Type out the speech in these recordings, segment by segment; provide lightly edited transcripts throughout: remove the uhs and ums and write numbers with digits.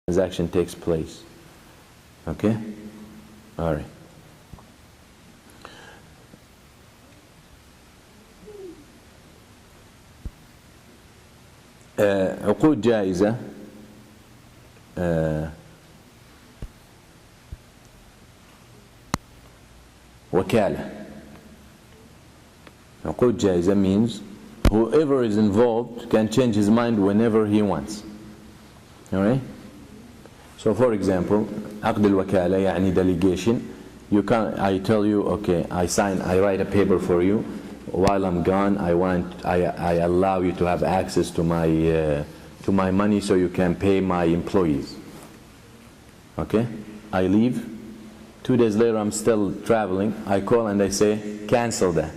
transaction takes place. Okay? All right. عقود جائزة وكالة. عقود جائزة means whoever is involved can change his mind whenever he wants. Alright? So for example, عقد الوكالة يعني delegation. I tell you, okay, I write a paper for you. While I'm gone, I allow you to have access to my money so you can pay my employees. Okay? I leave. 2 days later, I'm still traveling. I call and I say, cancel that.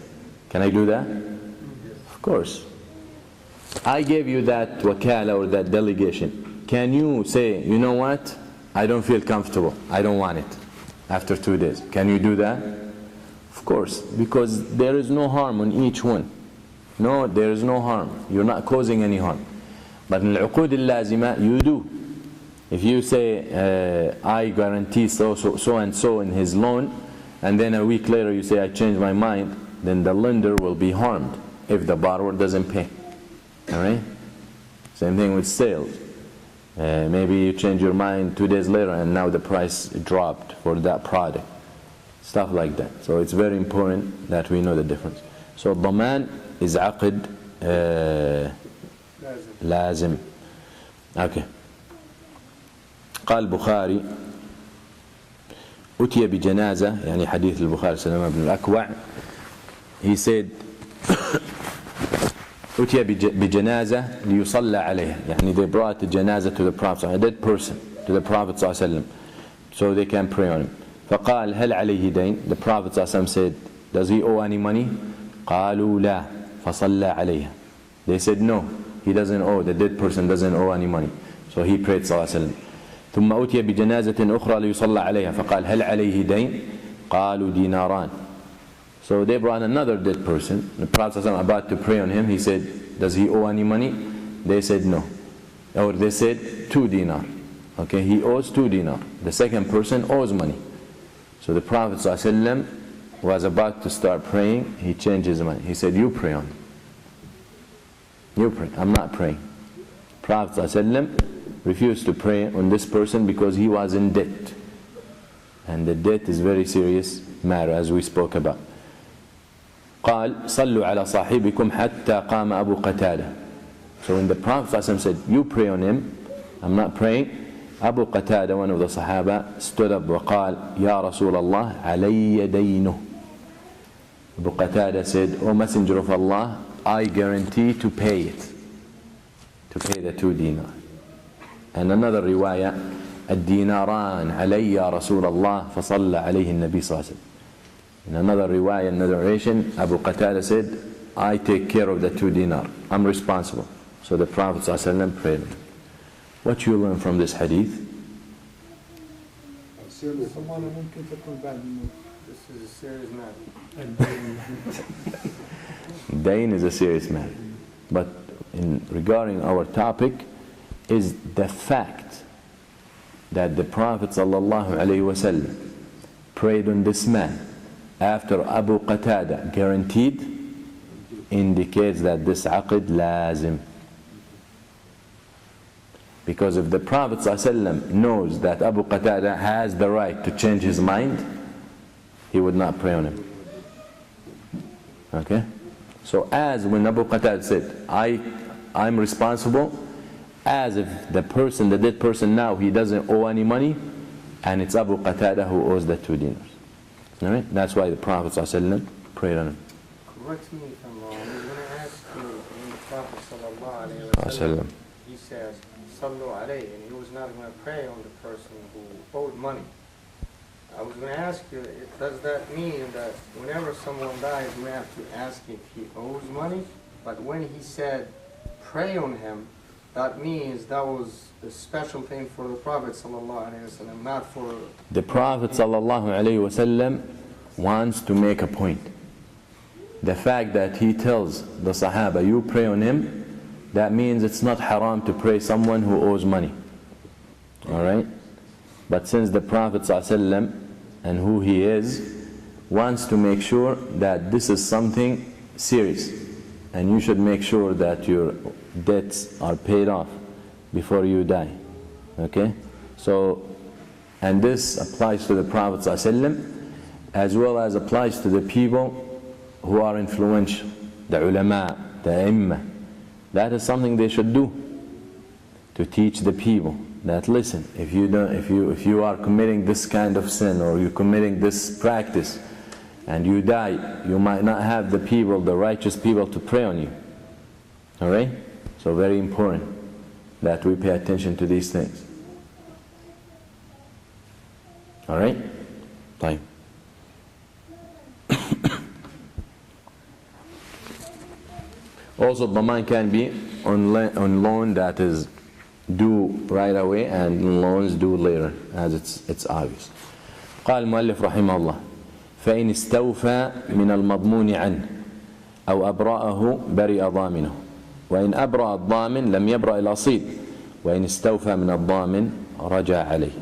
Can I do that? Of course. I gave you that wakala or that delegation. Can you say, you know what? I don't feel comfortable. I don't want it. After 2 days. Can you do that? Of course. Because there is no harm on each one. No, there is no harm. You're not causing any harm. But in al-uqud al-lazima, you do. If you say, I guarantee so and so in his loan, and then a week later you say, I changed my mind, then the lender will be harmed if the borrower doesn't pay. Alright? Same thing with sales. Maybe you change your mind 2 days later and now the price dropped for that product. Stuff like that. So it's very important that we know the difference. So Daman is عقد لازم. Okay. قال البخاري أتي بجنازة يعني حديث البخاري سلمة بن الأكوع. He said أتي بجنازة ليصلى عليها يعني they brought the جنازة to the Prophet, a dead person, to the Prophet صلى الله عليه وسلم, so they can pray on him. فقال هل عليه دين? The Prophet صلى الله عليه وسلم said, does he owe any money? قالوا لا فصلى عليها. They said no, he doesn't owe, the dead person doesn't owe any money. So he prayed صلى الله عليه وسلم. ثم أتي بجنازة أخرى ليصلى عليها فقال هل عليه دين؟ قالوا ديناران. So they brought another dead person. The Prophet ﷺ about to pray on him. He said, does he owe any money? They said no. Or they said 2 dinar. Okay, he owes 2 dinar. The second person owes money. So the Prophet ﷺ was about to start praying. He changed his mind. He said, you pray on him. You pray. I'm not praying. Prophet ﷺ refused to pray on this person because he was in debt. And the debt is very serious matter as we spoke about. قال صلوا على صاحبكم حتى قام أبو قتادة. So when the Prophet ﷺ said, you pray on him, I'm not praying, Abu Qatada, one of the Sahaba, stood up وقال يا رسول الله علي دينه. Abu Qatada said, O Messenger of Allah, I guarantee to pay it, to pay the 2 dinar. And another riwayah, الديناران علي يا رسول الله فصلى عليه النبي صلى الله عليه وسلم. In another riwayah, another narration, Abu Qatada said, I take care of the 2 dinar. I'm responsible. So the Prophet ﷺ prayed. What you learn from this hadith? This is a serious matter. Dain is a serious matter. But regarding our topic is the fact that the Prophet ﷺ prayed on this man after Abu Qatada guaranteed indicates that this aqd lazim. Because if the Prophet ﷺ knows that Abu Qatada has the right to change his mind, he would not pray on him. Okay? So as when Abu Qatada said, I'm responsible, as if the dead person now, he doesn't owe any money, and it's Abu Qatada who owes the 2 dinars. Alright? That's why the Prophet ﷺ prayed on him. Correct me if I'm wrong. I was going to ask you, when the Prophet ﷺ, he says, Sallu alayhi, and he was not going to pray on the person who owed money. I was going to ask you, does that mean that whenever someone dies, we have to ask if he owes money? But when he said, pray on him, that means that was a special thing for the Prophet ﷺ, not for... The Prophet ﷺ wants to make a point. The fact that he tells the Sahaba, you pray on him, that means it's not haram to pray someone who owes money. Alright? But since the Prophet ﷺ and who he is wants to make sure that this is something serious, and you should make sure that your debts are paid off before you die. Okay? So, and this applies to the Prophet ﷺ as well as applies to the people who are influential, the ulama, the imma. That is something they should do, to teach the people that, listen, if you are committing this kind of sin, or you're committing this practice and you die, you might not have the people, the righteous people, to pray on you. Alright? So very important that we pay attention to these things. Alright? Fine. Also, Daman can be on loan that is due right away, and loans due later, as it's obvious. قال المؤلف رحمه الله: فإن استوفى من المضمون عنه أو أبرأه برئ ضامنه، وإن أبرأ الضامن لم يبرأ الأصيل، وإن استوفى من الضامن رجع عليه.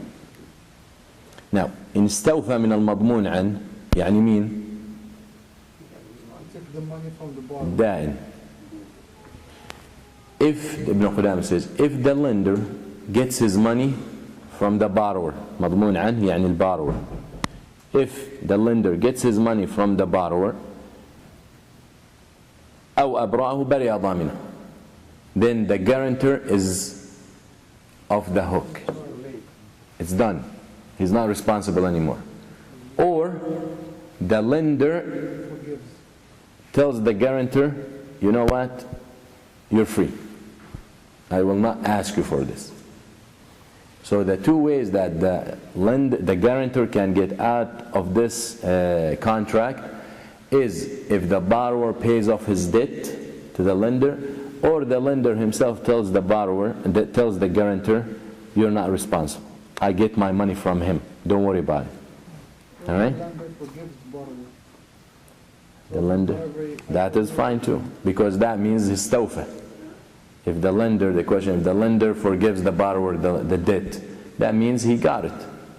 Now, إن استوفى من المضمون عنه يعني مين؟ دائن. If, Ibn Qudama says, if the lender gets his money from the borrower, مضمون عنه يعني البارور. If the lender gets his money from the borrower, أو أبرأه برئ ضامنه, then the guarantor is off the hook. It's done. He's not responsible anymore. Or the lender tells the guarantor, you know what, you're free. I will not ask you for this. So the two ways that the guarantor can get out of this contract is if the borrower pays off his debt to the lender, or the lender himself tells the borrower, tells the guarantor, you're not responsible. I get my money from him. Don't worry about it. Alright? The lender. That is fine too, because that means istawfa. If the lender, the question, if the lender forgives the borrower the debt, that means he got it.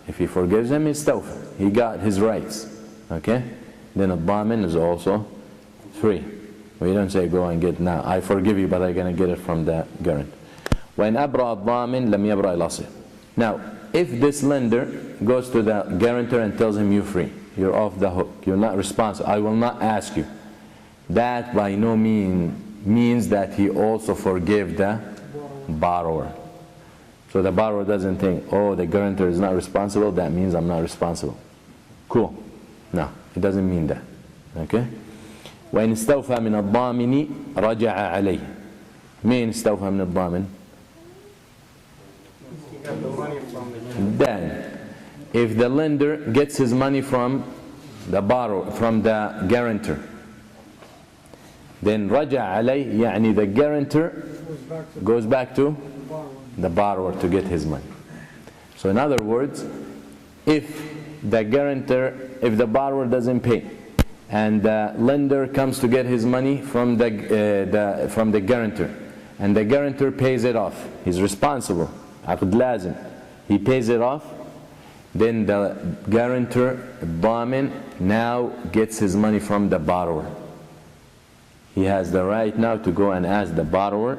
If he forgives him, istawfa. He got his rights. Okay? Then a damin is also free. We don't say go and get, now I forgive you, but I'm going to get it from the guarantor. وَإِنْ أَبْرَأَ الضَّامِنْ لَمْ يَبْرَأِ الْأَصِيلُ. Now, if this lender goes to the guarantor and tells him you're free, you're off the hook, you're not responsible, I will not ask you, that by no means that he also forgave the borrower. So the borrower doesn't think, oh, the guarantor is not responsible, that means I'm not responsible. Cool. No, it doesn't mean that. Okay? وَإِنْ اسْتَوْفَى مِنَ الضَّامِنِ رَجَعَ عَلَيْهِ. مين استوفى من الضامن? Then, if the lender gets his money from the borrower, from the guarantor, then رجع عليه يعني the guarantor goes back to the borrower to get his money. So in other words, if the borrower doesn't pay and the lender comes to get his money from the guarantor, and the guarantor pays it off, he's responsible, عقد لازم, he pays it off, then the guarantor, damin, now gets his money from the borrower. He has the right now to go and ask the borrower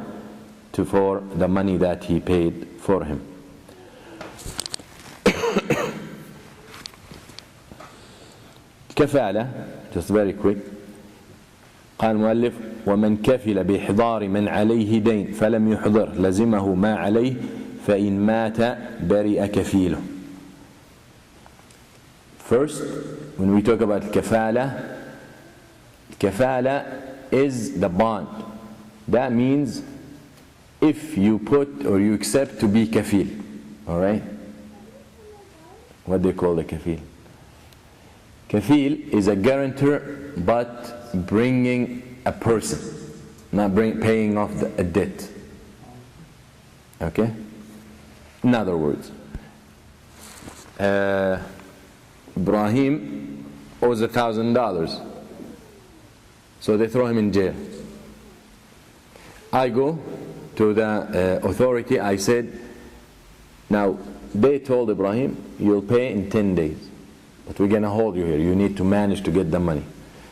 for the money that he paid for him. كفالة, just very quick. قال المؤلف: ومن كفل بإحضار من عليه دين فلم يحضر لزمه ما عليه فإن مات برئ كفيله. First, when we talk about kafala, kafala is the bond. That means if you put or you accept to be kafil. Alright? What do they call the kafil? Kafil is a guarantor, but bringing a person, not paying off a debt. Okay? In other words, Ibrahim owes $1,000, so they throw him in jail. I go to the authority, I said, Now, they told Ibrahim, you'll pay in 10 days. But we're going to hold you here. You need to manage to get the money.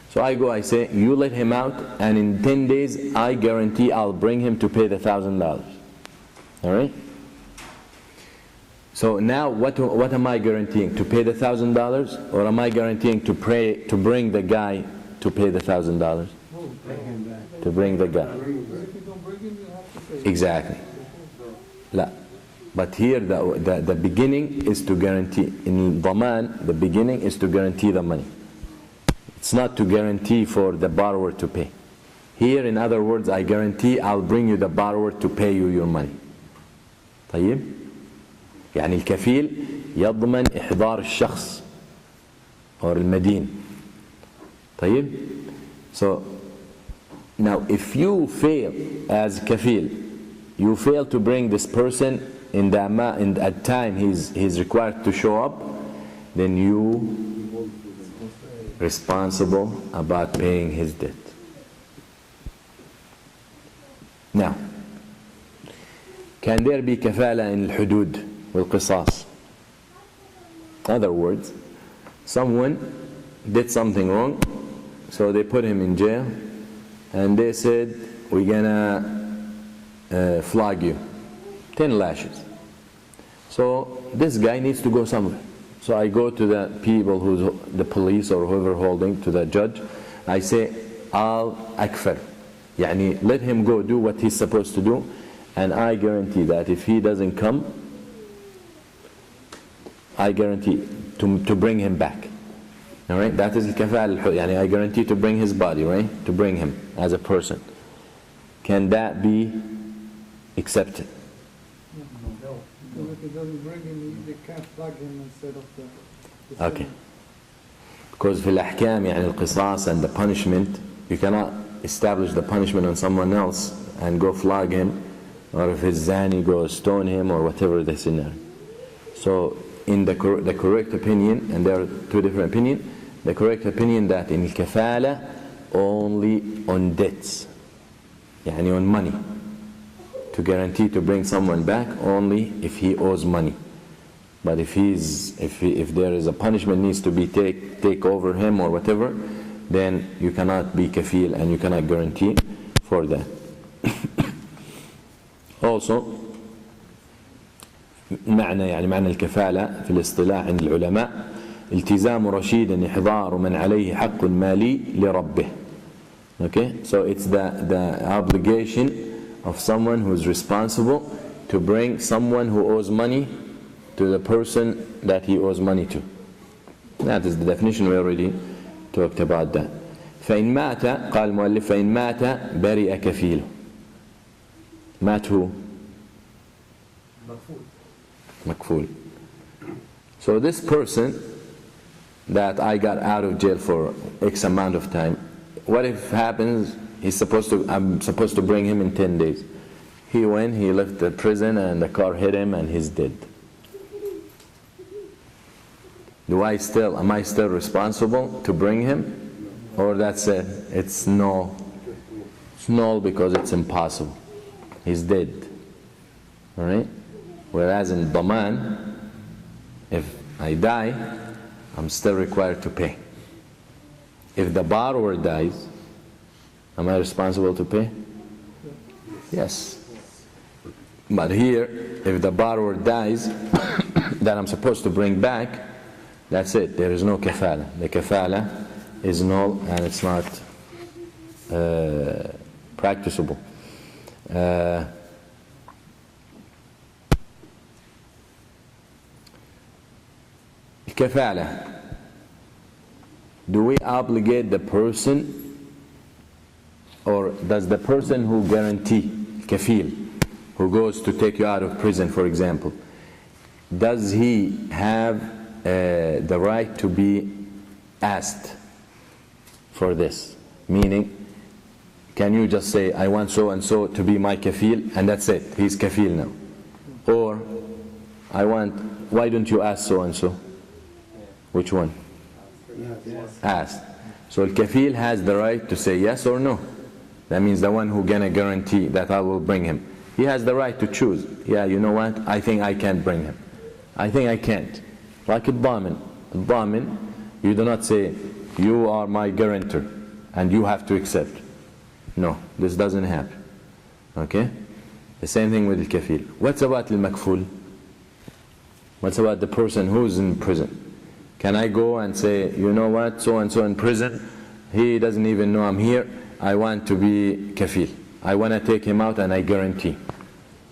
So I go, I say, you let him out, and in 10 days, I guarantee I'll bring him to pay the $1,000. All right? So now, what am I guaranteeing? To pay the $1,000? Or am I guaranteeing to bring the guy to pay the $1,000? To bring the guy. Exactly. La. But here the beginning is to guarantee. In Daman, the beginning is to guarantee the money. It's not to guarantee for the borrower to pay. Here, in other words, I guarantee I'll bring you the borrower to pay you your money. طيب؟ يعني الكفيل يضمن إحضار الشخص or المدين. طيب؟ So now if you fail as kafil, you fail to bring this person in the time he's required to show up, then you responsible about paying his debt. Now, can there be kafala in al-hudud wal-qisas? In other words, someone did something wrong, so they put him in jail, and they said, we're gonna flog you, 10 lashes. So this guy needs to go somewhere. So I go to the people, the police or whoever holding, to the judge. I say, I'll akfar. Yani, let him go do what he's supposed to do, and I guarantee that if he doesn't come, I guarantee to bring him back. All right, that is al-kafal. Yani, I guarantee to bring his body, right? To bring him as a person. Can that be accepted? No. If it doesn't bring him, they can't flog him instead of the Okay. Because في الأحكام يعني القصاص and the punishment, you cannot establish the punishment on someone else and go flog him, or if he's zani, go stone him, or whatever the scenario. So in the correct opinion, and there are two different opinions, the correct opinion that in al-kafala only on debts, يعني on money, to guarantee to bring someone back only if he owes money. But if there is a punishment needs to be take over him or whatever, then you cannot be kafil and you cannot guarantee for that. Also, معنى الكفالة في الاصطلاح عند العلماء التزام رشيد إحضار من عليه حق مالي لربه. Okay, so it's the obligation of someone who is responsible to bring someone who owes money to the person that he owes money to. That is the definition. We already talked about that. فإن مات قال المؤلف فإن مات برئ كفيله. مات who? مكفول. So this person that I got out of jail for X amount of time, what if happens I'm supposed to bring him in 10 days. He went, he left the prison and the car hit him and he's dead. Am I still responsible to bring him? Or that's it, it's null. It's null because it's impossible. He's dead. Alright? Whereas in Daman, if I die, I'm still required to pay. If the borrower dies, am I responsible to pay? Yes. But here, if the borrower dies, that I'm supposed to bring back, that's it. There is no kafala. The kafala is null and it's not practicable. Kafala. Do we obligate the person, or does the person who guarantee, kafil, who goes to take you out of prison, for example, does he have the right to be asked for this? Meaning, can you just say, I want so and so to be my kafil, and that's it, he's kafil now? Or, why don't you ask so and so? Which one? Asked. So al-kafil has the right to say yes or no. That means the one who gonna guarantee that I will bring him. He has the right to choose. Yeah, you know what? I think I can't bring him. I think I can't. Like الضامن. الضامن, you do not say, you are my guarantor and you have to accept. No, this doesn't happen. Okay? The same thing with al-kafil. What's about al-makful? What's about the person who's in prison? Can I go and say, you know what, so and so in prison, he doesn't even know I'm here, I want to be kafil. I want to take him out and I guarantee.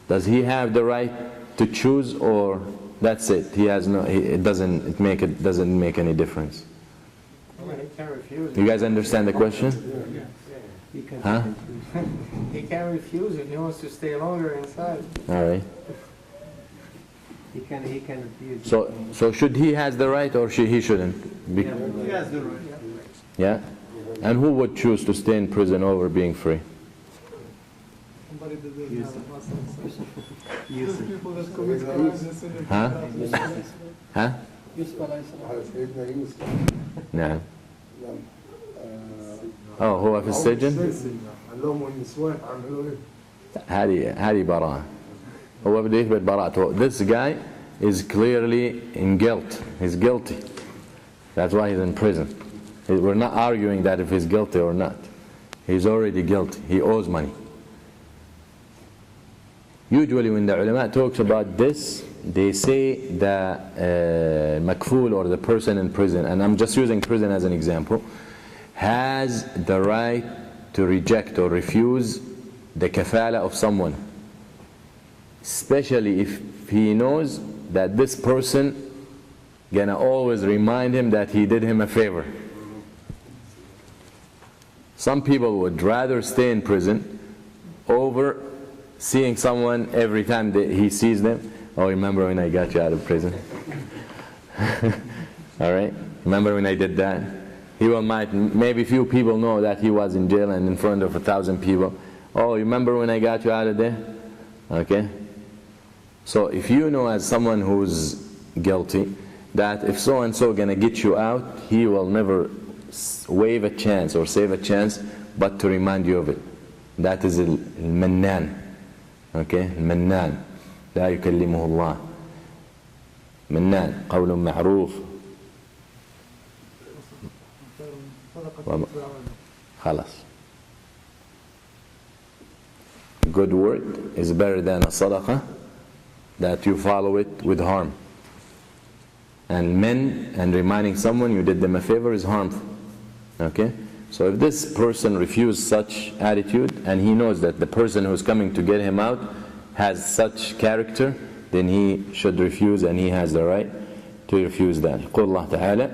Does he have the right to choose, or that's it? He has no. It doesn't make any difference. Well, he can't refuse You it. guys understand the question? He can, Huh? he can't refuse it. He wants to stay longer inside. All right. He can refuse. So should he has the right or he shouldn't? He has the right. Yeah. And who would choose to stay in prison over being free? Somebody that doesn't have a muscle. Those people that commit crimes and sin. Huh? Huh? نعم. هو في السجن. هذه براءة. هو بده يثبت براءته. This guy is clearly in guilt. He's guilty. That's why he's in prison. We're not arguing that if he's guilty or not. He's already guilty. He owes money. Usually when the ulama talks about this, they say the makful, or the person in prison, and I'm just using prison as an example, has the right to reject or refuse the kafala of someone, especially if he knows that this person gonna always remind him that he did him a favor. Some people would rather stay in prison over seeing someone every time that he sees them. Oh, remember when I got you out of prison? All right? Remember when I did that? He will maybe few people know that he was in jail and in front of 1,000 people. Oh, remember when I got you out of there? Okay? So if you know as someone who's guilty that if so-and-so gonna get you out, he will never waive a chance or save a chance but to remind you of it. That is al-mannan. Okay? Al-mannan. لا يكلمه الله. منان قول معروف. خلاص. Good word is better than a sadaqah that you follow it with harm. And reminding someone you did them a favor is harmful. Okay? So if this person refused such attitude and he knows that the person who's coming to get him out has such character, then he should refuse, and he has the right to refuse that. قُلْ اللَّهُ تَعَالَى